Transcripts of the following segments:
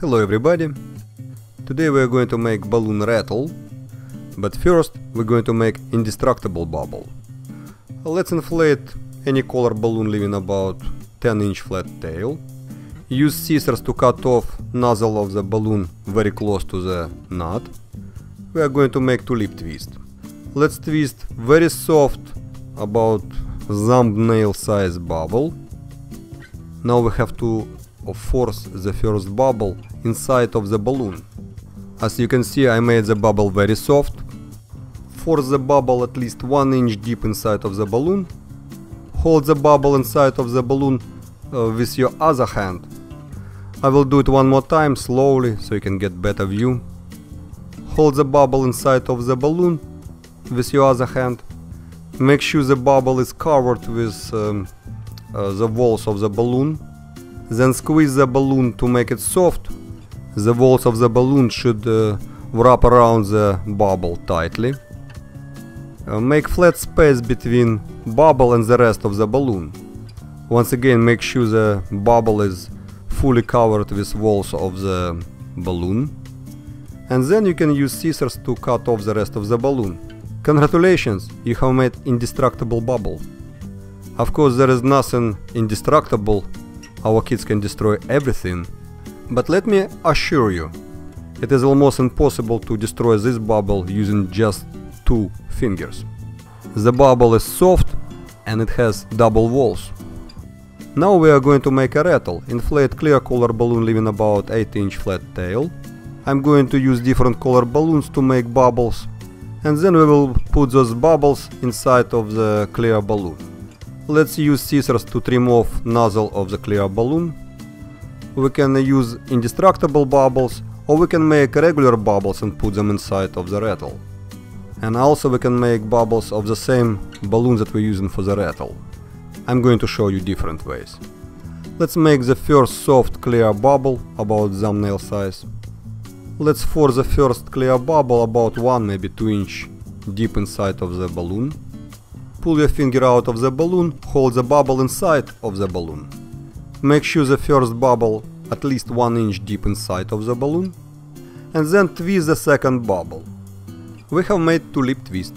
Hello everybody! Today we are going to make balloon rattle, but first we're going to make indestructible bubble. Let's inflate any color balloon leaving about 10-inch flat tail. Use scissors to cut off nozzle of the balloon very close to the nut. We are going to make tulip twist. Let's twist very soft, about thumbnail size bubble. Now we have to force the first bubble inside of the balloon. As you can see, I made the bubble very soft. Force the bubble at least 1 inch deep inside of the balloon. Hold the bubble inside of the balloon with your other hand. I will do it one more time slowly so you can get better view. Hold the bubble inside of the balloon with your other hand. Make sure the bubble is covered with the walls of the balloon. Then squeeze the balloon to make it soft. The walls of the balloon should wrap around the bubble tightly. Make flat space between bubble and the rest of the balloon. Once again, make sure the bubble is fully covered with walls of the balloon. And then you can use scissors to cut off the rest of the balloon. Congratulations, you have made indestructible bubble. Of course, there is nothing indestructible. Our kids can destroy everything. But let me assure you, it is almost impossible to destroy this bubble using just 2 fingers. The bubble is soft and it has double walls. Now we are going to make a rattle. Inflate clear color balloon leaving about 8-inch flat tail. I'm going to use different color balloons to make bubbles, and then we will put those bubbles inside of the clear balloon. Let's use scissors to trim off nozzle of the clear balloon. We can use indestructible bubbles, or we can make regular bubbles and put them inside of the rattle. And also we can make bubbles of the same balloons that we're using for the rattle. I'm going to show you different ways. Let's make the first soft clear bubble about thumbnail size. Let's force the first clear bubble about 1 maybe 2 inch deep inside of the balloon. Pull your finger out of the balloon, hold the bubble inside of the balloon. Make sure the first bubble at least 1 inch deep inside of the balloon. And then twist the second bubble. We have made tulip twist.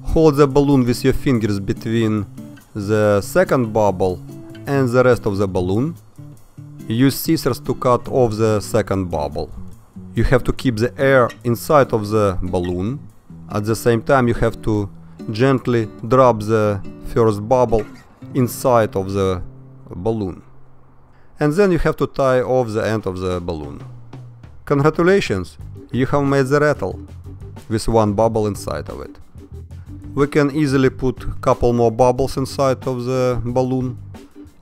Hold the balloon with your fingers between the second bubble and the rest of the balloon. Use scissors to cut off the second bubble. You have to keep the air inside of the balloon. At the same time you have to gently drop the first bubble inside of the balloon. And then you have to tie off the end of the balloon. Congratulations, you have made the rattle with 1 bubble inside of it. We can easily put a couple more bubbles inside of the balloon.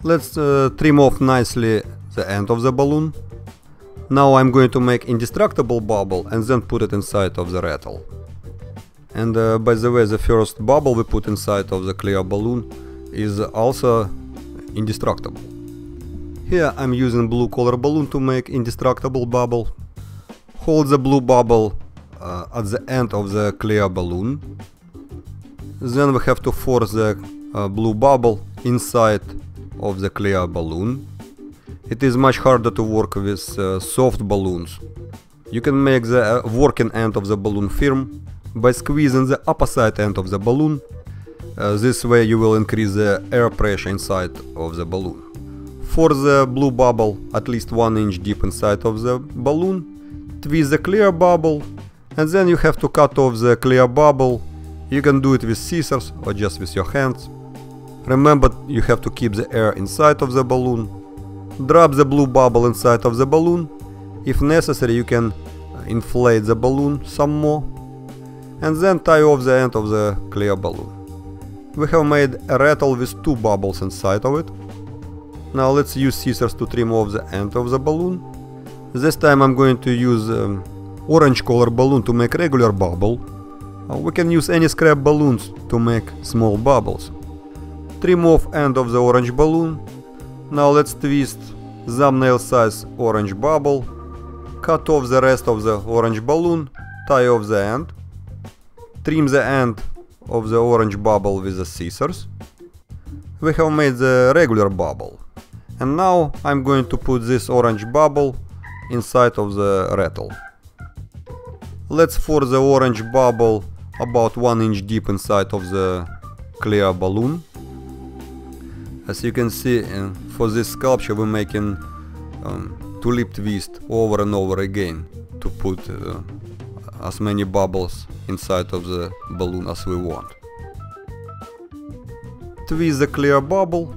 Let's trim off nicely the end of the balloon. Now I'm going to make indestructible bubble and then put it inside of the rattle. And by the way, the first bubble we put inside of the clear balloon is also indestructible. Here I'm using blue color balloon to make indestructible bubble. Hold the blue bubble at the end of the clear balloon. Then we have to force the blue bubble inside of the clear balloon. It is much harder to work with soft balloons. You can make the working end of the balloon firm by squeezing the opposite end of the balloon. This way you will increase the air pressure inside of the balloon. Force the blue bubble at least 1 inch deep inside of the balloon. Twist the clear bubble, and then you have to cut off the clear bubble. You can do it with scissors or just with your hands. Remember, you have to keep the air inside of the balloon. Drop the blue bubble inside of the balloon. If necessary, you can inflate the balloon some more. And then tie off the end of the clear balloon. We have made a rattle with 2 bubbles inside of it. Now let's use scissors to trim off the end of the balloon. This time I'm going to use orange color balloon to make regular bubble. We can use any scrap balloons to make small bubbles. Trim off end of the orange balloon. Now let's twist thumbnail size orange bubble. Cut off the rest of the orange balloon. Tie off the end. Trim the end of the orange bubble with the scissors. We have made the regular bubble. And now I'm going to put this orange bubble inside of the rattle. Let's force the orange bubble about 1 inch deep inside of the clear balloon. As you can see, for this sculpture we're making tulip twist over and over again to put as many bubbles inside of the balloon as we want. Twist the clear bubble,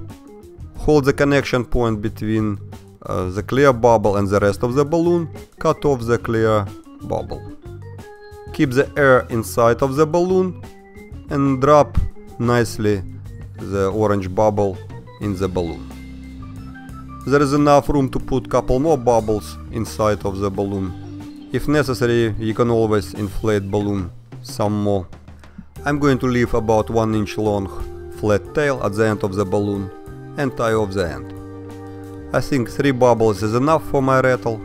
hold the connection point between the clear bubble and the rest of the balloon, cut off the clear bubble. Keep the air inside of the balloon and drop nicely the orange bubble in the balloon. There is enough room to put couple more bubbles inside of the balloon. If necessary, you can always inflate balloon some more. I'm going to leave about 1 inch long flat tail at the end of the balloon and tie off the end. I think 3 bubbles is enough for my rattle.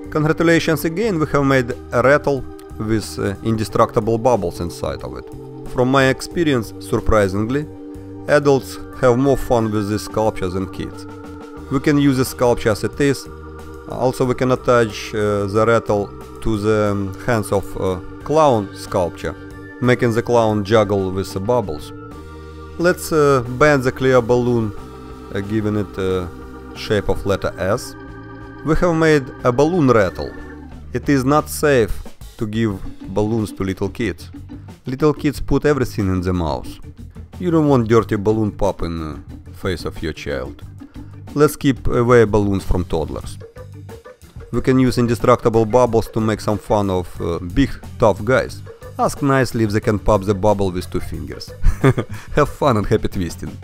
Congratulations again, we have made a rattle with indestructible bubbles inside of it. From my experience, surprisingly, adults have more fun with this sculpture than kids. We can use the sculpture as it is. Also we can attach the rattle to the hands of clown sculpture, making the clown juggle with the bubbles. Let's bend the clear balloon, giving it a shape of letter S. We have made a balloon rattle. It is not safe to give balloons to little kids. Little kids put everything in the mouth. You don't want dirty balloon pop in the face of your child. Let's keep away balloons from toddlers. We can use indestructible bubbles to make some fun of big, tough guys. Ask nicely if they can pop the bubble with 2 fingers. Have fun and happy twisting!